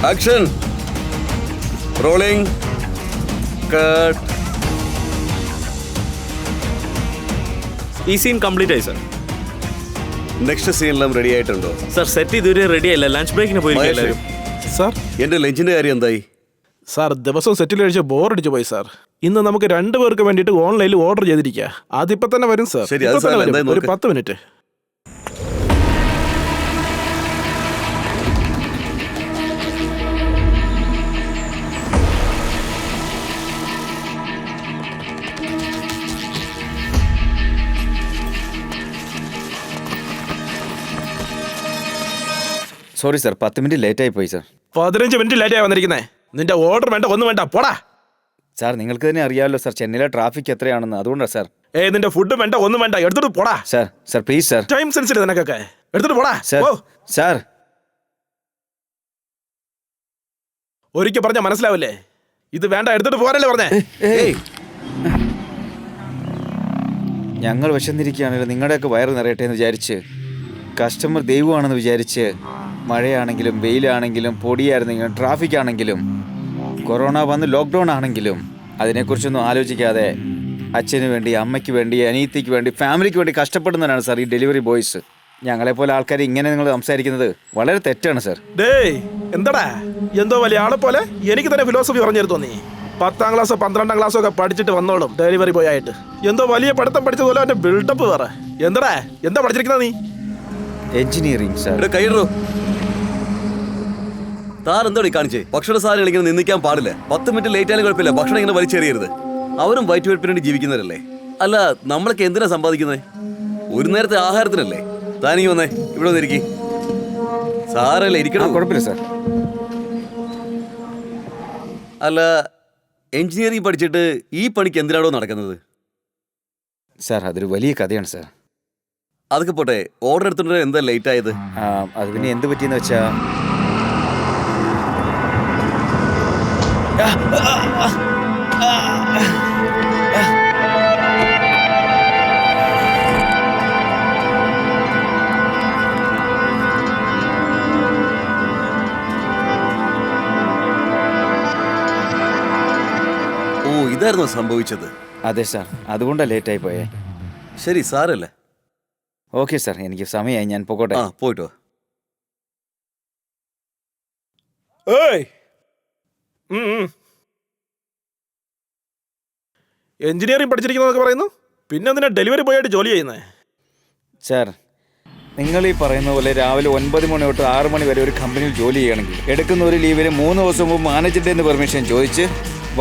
Action. Rolling. Cut. ഈ scene complete ആയി sir. Next സീനെല്ലാം ready ആയിട്ടുണ്ടോ? സർ സെറ്റ് ഇതുവരെ റെഡി ആയില്ല. ലഞ്ച് ബ്രേക്കിന് പോയിരിക്കും സാർ. എന്റെ ലഞ്ചിന്റെ കാര്യം എന്തായി? സാർ ദിവസം സെറ്റിൽ കഴിച്ച് ബോറടിച്ചു പോയി സാർ. ഇന്ന് നമുക്ക് 2 പേർക്ക് വേണ്ടിയിട്ട് ഓൺലൈനിൽ ഓർഡർ ചെയ്തിരിക്കുക. അതിപ്പോ തന്നെ വരും സാർ. ശരി, അത് സാർ എന്തായി ഒരു 10 മിനിറ്റ്. സോറി സാർ, 10 മിനിറ്റ് ലേറ്റായി പോയി സാർ. 15 മിനിറ്റ് ലേറ്റായി വന്നിരിക്കുന്നേ. നിന്റെ ഓർഡർ വേണ്ട, ഒന്നും വേണ്ട, പോടാ. സാർ നിങ്ങൾക്ക് തന്നെ അറിയാമല്ലോ സാർ, ചെന്നൈയിലെ ട്രാഫിക് എത്രയാണെന്ന്. അതുകൊണ്ടാണ് സാർ. നിന്റെ ഫുഡും വേണ്ട, ഒന്നും വേണ്ട, എടുത്തിട്ട് പോടാ. Sir please sir. ടൈം സെൻസിൽ നിനക്കൊക്കെ എടുത്തിട്ട് പോടാ. സാർ ഒരിക്കൽ പറഞ്ഞ മനസ്സിലാവില്ലേ? ഇത് വേണ്ട, എടുത്തിട്ട് പോരല്ലേ പറഞ്ഞേ. ഞങ്ങൾ വിശന്നിരിക്കുകയാണല്ലോ, നിങ്ങളുടെയൊക്കെ വയറ് നിറയട്ടെ എന്ന് വിചാരിച്ച്, കസ്റ്റമർ ദൈവമാണെന്ന് വിചാരിച്ച്, മഴയാണെങ്കിലും വെയിലാണെങ്കിലും പൊടിയായിരുന്നെങ്കിലും ട്രാഫിക് ആണെങ്കിലും കൊറോണ വന്ന് ലോക്ക്ഡൗൺ ആണെങ്കിലും അതിനെക്കുറിച്ചൊന്നും ആലോചിക്കാതെ അച്ഛന് വേണ്ടി, അമ്മയ്ക്ക് വേണ്ടി, അനിയത്തിക്ക് വേണ്ടി, ഫാമിലിക്ക് വേണ്ടി കഷ്ടപ്പെടുന്നവരാണ് സാർ ഈ ഡെലിവറി ബോയ്സ്. ഞങ്ങളെപ്പോലെ ആൾക്കാർ ഇങ്ങനെ നിങ്ങൾ സംസാരിക്കുന്നത് വളരെ തെറ്റാണ് സാർ. എന്താടാ എന്തോ വലിയ ആളെ പോലെ എനിക്ക് തന്നെ ഫിലോസഫി പറഞ്ഞിരുന്നു. നീ 10ാം ക്ലാസ് 12ാം ക്ലാസ്സും ഒക്കെ പഠിച്ചിട്ട് വന്നോളും ഡെലിവറി ബോയ് ആയിട്ട്. എന്തോ വലിയ പഠിത്തം പഠിച്ചതുപോലെ അവന്റെ ബിൽഡപ്പ് വേറെ. എന്താ പഠിച്ചിരിക്കുന്ന നീ? Engineering sir. കൈയിടോ. താൻ എന്തോടി കാണിച്ചേ? ഭക്ഷണ സാധനങ്ങൾ ഇങ്ങനെ നിന്ദിക്കാൻ പാടില്ല. 10 മിനിറ്റ് ലേറ്റ് ആയാലും കുഴപ്പമില്ല, ഭക്ഷണം ഇങ്ങനെ വലിച്ചെറിയരുത്. അവരും വയറ്റുവെടുപ്പിന് വേണ്ടി ജീവിക്കുന്നവരല്ലേ. അല്ല, നമ്മളൊക്കെ എന്തിനാ സമ്പാദിക്കുന്നത്? ഒരു നേരത്തെ ആഹാരത്തിനല്ലേ. താനീ വന്നേ, ഇവിടെ വന്നിരിക്കും. സാറല്ലേ ഇരിക്കണം. കുഴപ്പമില്ല സാർ. അല്ല, എഞ്ചിനീയറിംഗ് പഠിച്ചിട്ട് ഈ പണിക്ക് എന്തിനാണോ നടക്കുന്നത്? സാർ അതൊരു വലിയ കഥയാണ് സാർ. അതൊക്കെ പോട്ടെ, ഓർഡർ എടുത്തിട്ട് എന്താ ലേറ്റ് ആയത്? അത് പിന്നെ എന്ത് പറ്റിയെന്ന് വെച്ചാ, ഓ, ഇതായിരുന്നു സംഭവിച്ചത്. അതെ സാർ, അതുകൊണ്ടാണ് ലേറ്റായി പോയേ. ശരി, സാരല്ലേ. ഓക്കെ സാർ, എനിക്ക് സമയമായി, ഞാൻ പോകട്ടെ. പോയിട്ടോ. എഞ്ചിനീയറിംഗ് പഠിച്ചിരിക്കുന്നതൊക്കെ പറയുന്നു, പിന്നെ എന്തിനാ ഡെലിവറി ബോയ് ആയിട്ട് ജോലി ചെയ്യുന്നത്? സാർ, നിങ്ങൾ ഈ പറയുന്ന പോലെ രാവിലെ 9 മണി തൊട്ട് 6 മണി വരെ ഒരു കമ്പനിയിൽ ജോലി ചെയ്യണമെങ്കിൽ എടുക്കുന്ന ഒരു ലീവിന് 3 ദിവസം മുമ്പ് മാനേജറിന്റെ നിന്ന് പെർമിഷൻ ചോദിച്ച്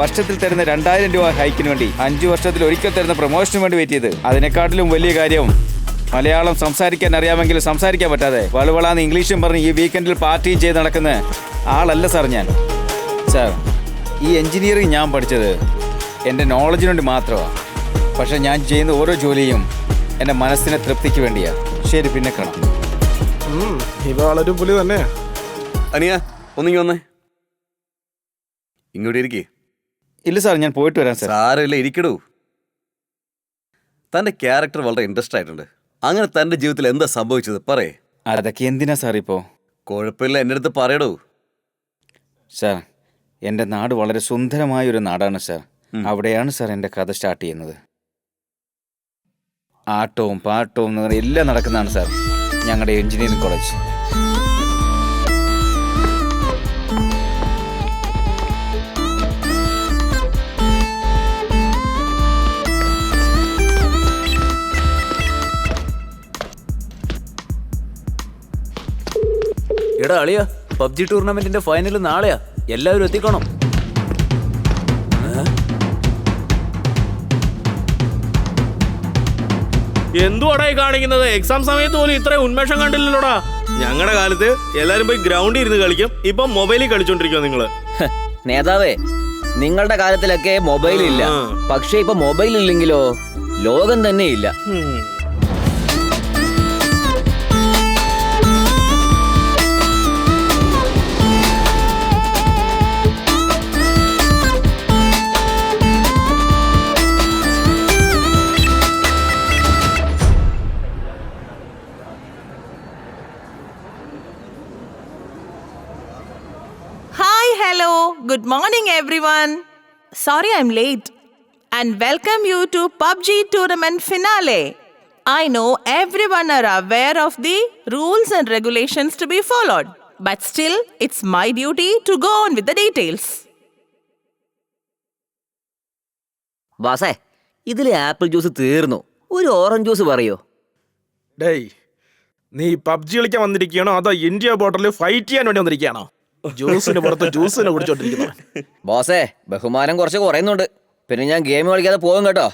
വർഷത്തിൽ തരുന്ന 2000 രൂപ ഹൈക്കിന് വേണ്ടി 5 വർഷത്തിൽ ഒരിക്കൽ തരുന്ന പ്രൊമോഷന് വേണ്ടി വെയിറ്റ് ചെയ്ത്, അതിനെക്കാട്ടിലും വലിയ കാര്യം മലയാളം സംസാരിക്കാൻ അറിയാമെങ്കിലും സംസാരിക്കാൻ പറ്റാതെ വളവളാന്ന് ഇംഗ്ലീഷും പറഞ്ഞ് ഈ വീക്കെൻഡിൽ പാർട്ടിയും ചെയ്ത് നടക്കുന്ന ആളല്ല സാർ ഞാൻ. സാർ, ഈ എഞ്ചിനീയറിംഗ് ഞാൻ പഠിച്ചത് എൻ്റെ നോളജിന് വേണ്ടി മാത്രമാണ്. പക്ഷെ ഞാൻ ചെയ്യുന്ന ഓരോ ജോലിയും എൻ്റെ മനസ്സിനെ തൃപ്തിക്ക് വേണ്ടിയാണ്. ശരി, പിന്നെ കാണാം. ഇവ വളരെ പുലി തന്നെ. അനിയ, ഒന്നിങ്ങി വന്നേ. ഇങ്ങോട്ട് ഇരിക്കേ. ഇല്ല സാർ, ഞാൻ പോയിട്ട് വരാം സാർ. സാരമില്ല, ഇരിക്കടൂ. തൻ്റെ ക്യാരക്ടർ വളരെ ഇൻട്രസ്റ്റ് ആയിട്ടുണ്ട്. അങ്ങനെ തൻ്റെ ജീവിതത്തിൽ എന്താ സംഭവിച്ചത് പറയേ. അതൊക്കെ എന്തിനാ സാർ ഇപ്പോൾ? കുഴപ്പമില്ല, എൻ്റെ അടുത്ത് പറയടൂ. സാർ, എൻ്റെ നാട് വളരെ സുന്ദരമായൊരു നാടാണ് സാർ. അവിടെയാണ് സാർ എൻ്റെ കഥ സ്റ്റാർട്ട് ചെയ്യുന്നത്. ആട്ടവും പാട്ടവും എന്ന് പറഞ്ഞാൽ എല്ലാം നടക്കുന്നതാണ് സാർ ഞങ്ങളുടെ എഞ്ചിനീയറിംഗ് കോളേജ്. എടാ അളിയ, പബ്ജി ടൂർണമെന്റിന്റെ ഫൈനൽ നാളെയാ, എല്ലാവരും എത്തിക്കണം. എന്തുവാടായി കാണിക്കുന്നത്? എക്സാം സമയത്ത് പോലും ഇത്രയും ഉന്മേഷം കണ്ടില്ലല്ലോടാ. ഞങ്ങളുടെ കാലത്ത് എല്ലാരും പോയി ഗ്രൗണ്ടിൽ ഇരുന്ന് കളിക്കും, ഇപ്പൊ മൊബൈലിൽ കളിച്ചോണ്ടിരിക്കോ നിങ്ങള്? നേതാവേ, നിങ്ങളുടെ കാലത്തിലൊക്കെ മൊബൈൽ ഇല്ല, പക്ഷെ ഇപ്പൊ മൊബൈൽ ഇല്ലെങ്കിലോ ലോകം തന്നെ ഇല്ല. good morning everyone. Sorry I'm late. And welcome you to PUBG tournament finale. I know everyone are aware of the rules and regulations to be followed. But still, it's my duty to go on with the details. വാസേ ഇതിലെ apple juice തീർന്നു. ഒരു orange juice പറയോ? ഡേയ്, നീ PUBG കളിക്കാൻ വന്നിരിക്കുകയാണോ അതോ India ബോർഡറിൽ fight ചെയ്യാൻ വേണ്ടി വന്നിരിക്കുകയാണോ? ജ്യൂസിന് പുറത്ത് ജ്യൂസിനെ കുടിച്ചോണ്ടിരിക്കുന്നു. ബോസേ ബഹുമാനം കുറച്ച് കുറയുന്നുണ്ട്. പിന്നെ ഞാൻ ഗെയിം കളിക്കാതെ പോകും കേട്ടോ.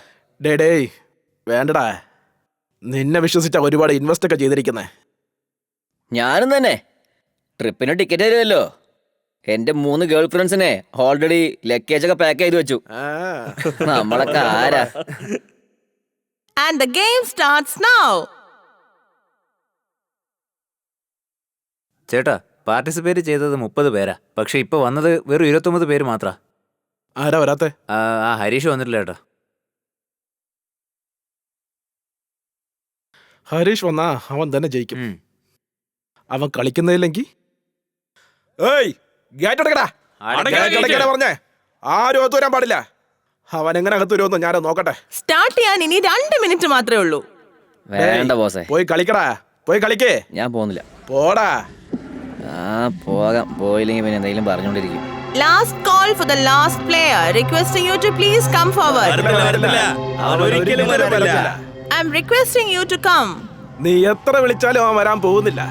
ഡേയ് വേണ്ടടാ, നിന്നെ വിശ്വസിച്ച ഒരുപാട് ഇൻവെസ്റ്റ് ഒക്കെ ചെയ്തിരിക്കുന്നേ. ഞാനും തന്നെ. ട്രിപ്പിന് ടിക്കറ്റ് തരുമല്ലോ. എന്റെ 3 ഗേൾ ഫ്രണ്ട്സിനെ ഓൾറെഡി ലഗേജ് ഒക്കെ പാക്ക് ചെയ്ത് വെച്ചു. നമ്മളൊക്കെ ആരാ? And the game starts now. ചേട്ടാ, പാർട്ടിസിപ്പേറ്റ് ചെയ്തത് 30 പേരാ. പക്ഷെ ഇപ്പൊ വന്നത് വെറും 29 പേര് മാത്രാ. ആരാ വരാത്തെ? ആ ഹരീഷ് വന്നിട്ടില്ല ചേട്ടാ. ഹരീഷ് വന്നാ അവൻ തന്നെ ജയിക്കും. അവൻ കളിക്കുന്നില്ലെങ്കിൽ പറഞ്ഞേ, ആരും അകത്ത് വരാൻ പാടില്ല. അവൻ എങ്ങനെ അകത്ത് വരുമെന്ന് ഞാൻ നോക്കട്ടെ. സ്റ്റാർട്ട് ചെയ്യാൻ ഇനി 2 മിനിറ്റ് മാത്രമേ ഉള്ളൂ. വേണ്ട ബോസേ, പോയി കളിക്കടാ, പോയി കളിക്കേ. ഞാൻ പോകുന്നില്ല. പോടാ. പോകാം. പോയില്ലെങ്കിൽ പിന്നെ എന്തെങ്കിലും പറഞ്ഞോണ്ടിരിക്കും. Last call for the last player. Requesting you to please come forward. I'm requesting you to come. നീ എത്ര വിളിച്ചാലും അവൻ വരാൻ പോകുന്നില്ല.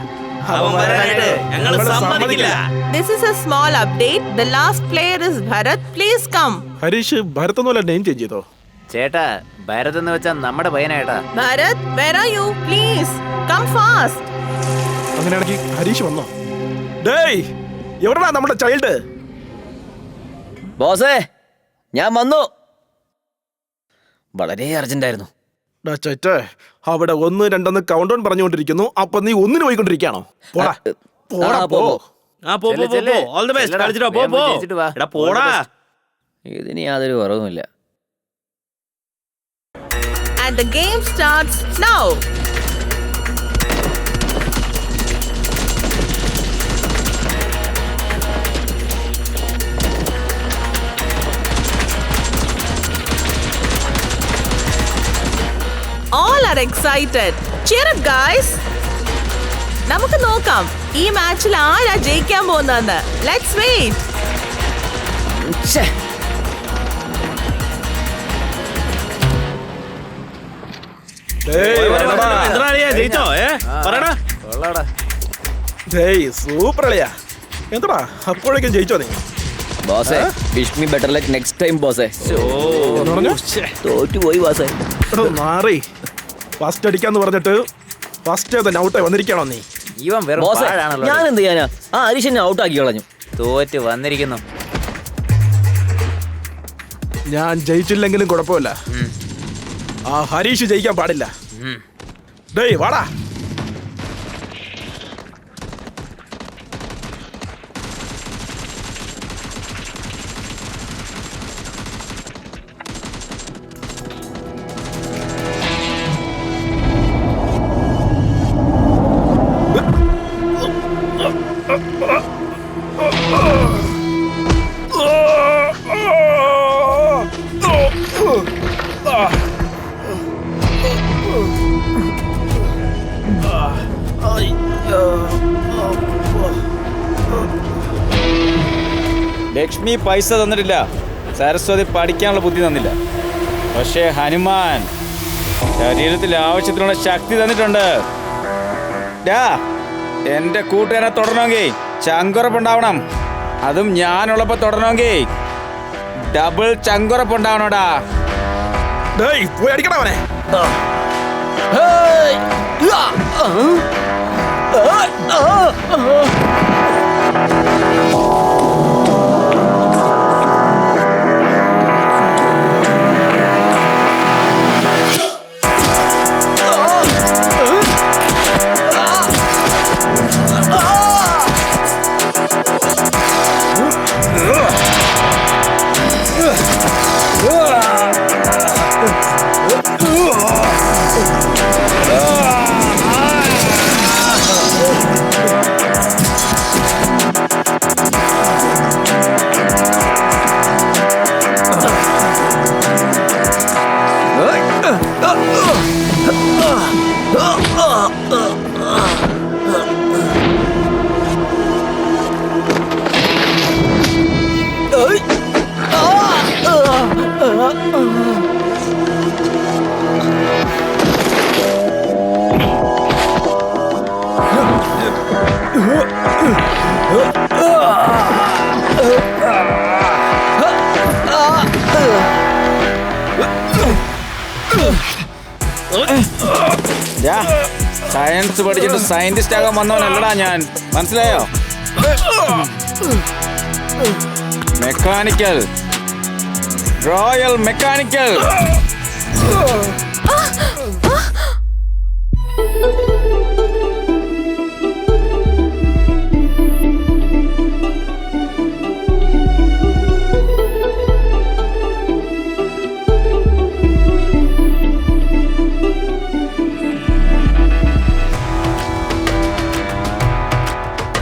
This is a small update. The last player is Bharat. Please come. Harish Bharat എന്നല്ല നെയിം ചേഞ്ച് ചെയ്തോ? ചേട്ടാ, ഭരത് എന്ന് വെച്ചാൽ നമ്മുടെ പയ്യനേട്ടാ. Bharat, where are you? Please come fast. അങ്ങനെയാണെങ്കിൽ ഹരീഷ് വന്നോ? ഡേയ്, എവിടെടാ നമ്മുടെ ചൈൽഡ്? ബോസേ ഞാൻ വന്നു. വളരെ അർജന്റ് ആയിരുന്നു. അവിടെ 1, 2 കൗണ്ട് ഡൗൺ പറഞ്ഞുകൊണ്ടിരിക്കുന്നു. അപ്പൊ നീ 1 പോയിക്കൊണ്ടിരിക്കുകയാണോ? പോടാ, പോടാ, പോ. All the best. കളിച്ചിട്ടോ, പോ. പോടാ. ഇതിന് യാതൊരു കുറവുമില്ല. And the game starts now. All are excited. Cheer up guys. നമുക്ക് നോക്കാം ഈ മാച്ചിൽ ആരാ ജയിക്കാൻ പോകുന്നതെന്ന്. Let's wait. ജയിച്ചോ? സൂപ്പർ അളിയാ. എന്താ അപ്പോഴേക്കും ജയിച്ചോ നീ? ബോസേ wish me better luck next time ബോസേ. തോറ്റുപോയി ബോസേ. മാറി. ഫസ്റ്റ് അടിക്കാന്ന് പറഞ്ഞിട്ട് ഫസ്റ്റ് തന്നെ ഔട്ടായി വന്നിരിക്കണോ നീ? ഇവൻ വെറും പാഴാണല്ലോ. ഞാൻ എന്ത് ചെയ്യാനാ? ഹരീഷിനെ ഔട്ട് ആക്കി കളഞ്ഞു. തോറ്റ് വന്നിരിക്കുന്നു. ഞാൻ ജയിച്ചില്ലെങ്കിലും കുഴപ്പമില്ല. ആ ഹരീഷ് ജയിക്കാൻ പാടില്ല. ഡേയ് വാടാ. ലക്ഷ്മി പൈസ തന്നിട്ടില്ല, സരസ്വതി പഠിക്കാനുള്ള ബുദ്ധി തന്നില്ല. പക്ഷേ ഹനുമാൻ ശരീരത്തിൽ ആവശ്യത്തിനുള്ള ശക്തി തന്നിട്ടുണ്ട്. എന്റെ കൂട്ടുകാരെ തുടരണമെങ്കിൽ ചങ്കുറപ്പുണ്ടാവണം. അതും ഞാനുള്ളപ്പോ തുടരണമെങ്കിൽ ഡബിൾ ചങ്കുറപ്പുണ്ടാവണോടാ. പോയി അടിക്കണ അവനെ. സയൻസ് പഠിച്ചിട്ട് സയന്റിസ്റ്റ് ആകാൻ വന്നവനല്ലടാ ഞാൻ, മനസ്സിലായോ? Mechanical, royal mechanical.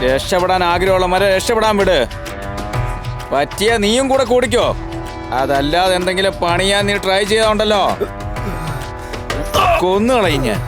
രക്ഷപ്പെടാൻ ആഗ്രഹമുള്ളവരെ രക്ഷപ്പെടാൻ വിട്. പറ്റിയ നീയും കൂടെ കൂടിക്കോ. അതല്ലാതെ എന്തെങ്കിലും പണിയാൻ നീ ട്രൈ ചെയ്താണ്ടല്ലോ കൊന്നുകളയും ഞാൻ.